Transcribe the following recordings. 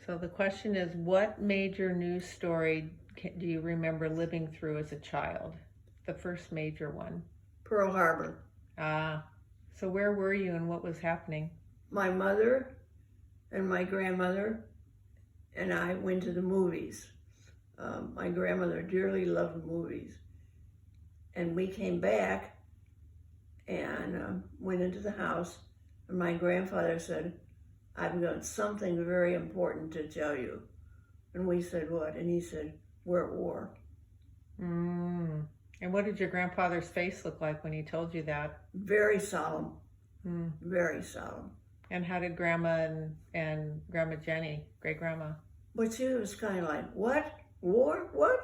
So the question is, what major news story do you remember living through as a child? The first major one. Pearl Harbor. Ah, so where were you and what was happening? My mother and my grandmother and I went to the movies. My grandmother dearly loved movies. And we came back and went into the house, and my grandfather said, I've got something very important to tell you. And we said, what? And he said, we're at war. Mm. And what did your grandfather's face look like when he told you that? Very solemn. Mm. Very solemn. And how did Grandma and Grandma Jenny, great grandma? But she was kind of like, what? War? What?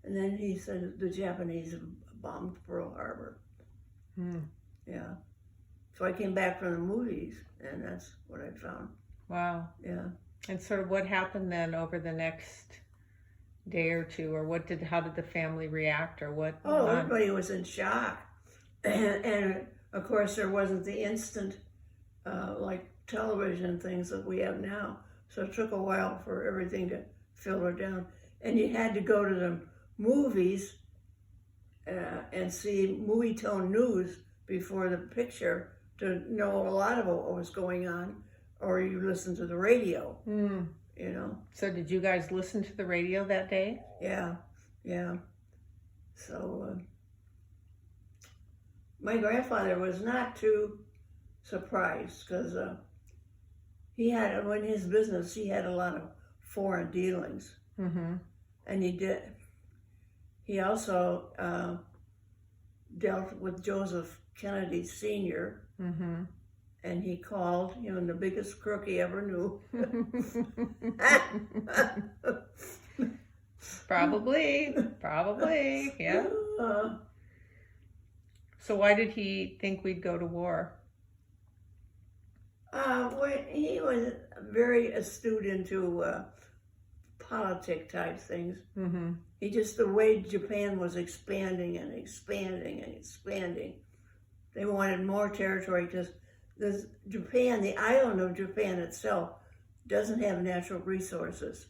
And then he said the Japanese bombed Pearl Harbor. Mm. Yeah. So I came back from the movies, and that's what I found. Wow. Yeah. And sort of what happened then over the next day or two, or how did the family react, or what? Oh, everybody was in shock. And of course, there wasn't the instant, like television things that we have now. So it took a while for everything to filter down. And you had to go to the movies and see movie tone news before the picture to know a lot of what was going on, or you listen to the radio, you know. So did you guys listen to the radio that day? Yeah, yeah. So my grandfather was not too surprised because he had, in his business, he had a lot of foreign dealings. Mm-hmm. And he also dealt with Joseph Kennedy Sr., Mm-hmm. and he called him the biggest crook he ever knew. Probably, yeah. So why did he think we'd go to war? Well, he was very astute into politic type things. Mm-hmm. He just, the way Japan was expanding and expanding and expanding, they wanted more territory because Japan, the island of Japan itself, doesn't have natural resources.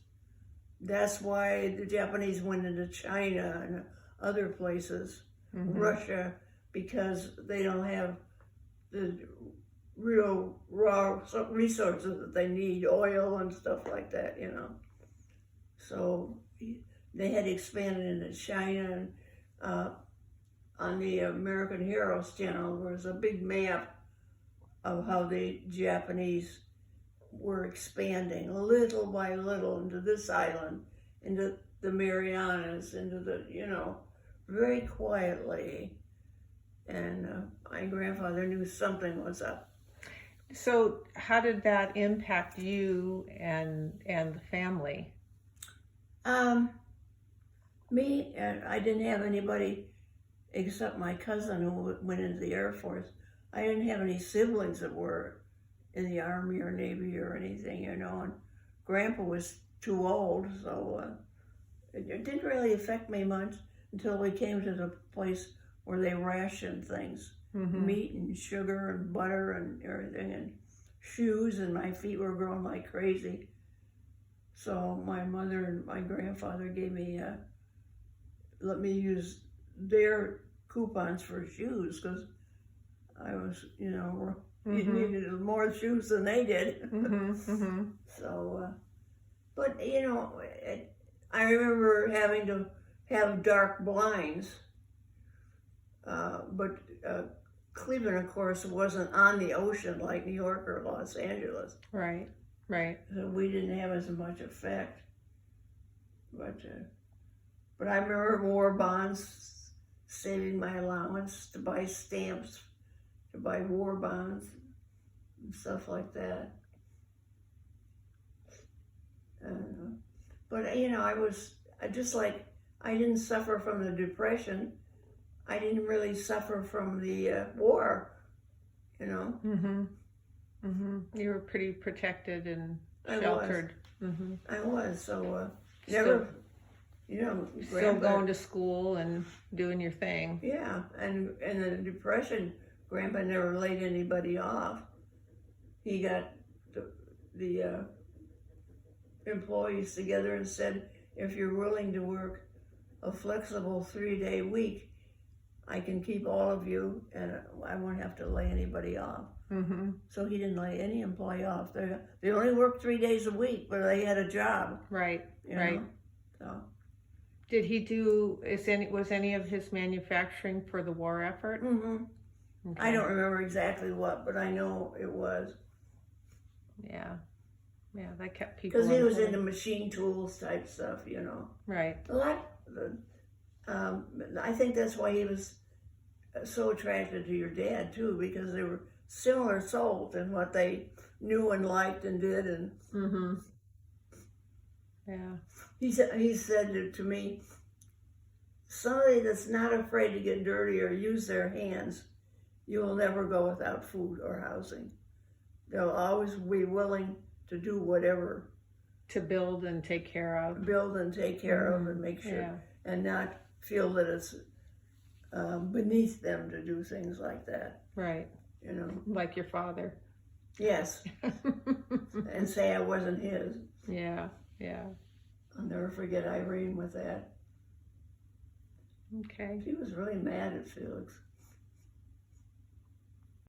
That's why the Japanese went into China and other places, Mm-hmm. Russia, because they don't have the real raw resources that they need, oil and stuff like that, you know. So they had expanded into China, and on the American Heroes channel there was a big map of how the Japanese were expanding little by little into this island, into the Marianas, into the, you know, very quietly. And my grandfather knew something was up. So how did that impact you and the family? Me, I didn't have anybody except my cousin who went into the Air Force. I didn't have any siblings that were in the Army or Navy or anything, you know, and Grandpa was too old, so it didn't really affect me much until we came to the place where they rationed things, Mm-hmm. meat and sugar and butter and everything, and shoes, and my feet were growing like crazy. So my mother and my grandfather gave me, let me use their coupons for shoes, because I was, you know, Mm-hmm. needed more shoes than they did. Mm-hmm. Mm-hmm. So, but you know, I remember having to have dark blinds, but Cleveland, of course, wasn't on the ocean like New York or Los Angeles. Right, right. So we didn't have as much effect. But I remember war bonds, saving my allowance to buy stamps, to buy war bonds, and stuff like that. But you know, I didn't suffer from the Depression. I didn't really suffer from the war, you know. Mm-hmm. Mm-hmm. You were pretty protected and I sheltered. Mm-hmm. I was, so Still- never, you know, Still Grandpa- going to school and doing your thing. Yeah, and the Depression, Grandpa never laid anybody off. He got the employees together and said, if you're willing to work a flexible 3-day week, I can keep all of you and I won't have to lay anybody off. Mm-hmm. So he didn't lay any employee off. They only worked 3 days a week, but they had a job. Right, You right. know? So, Did he do, was any of his manufacturing for the war effort? hmm Okay. I don't remember exactly what, but I know it was. Yeah. Yeah, that kept people Because he was employed. into machine tools type stuff, you know. Right. A lot. I think that's why he was so attracted to your dad too, because they were similar souls in what they knew and liked and did. And Mm-hmm. Yeah. he said to me, somebody that's not afraid to get dirty or use their hands, you will never go without food or housing. They'll always be willing to do whatever, To build and take care of. build and take care of and make sure, Yeah. and not feel that it's beneath them to do things like that, Right. you know. Like your father. Yes, and say I wasn't his. Yeah. Yeah. I'll never forget Irene with that. Okay. She was really mad at Felix.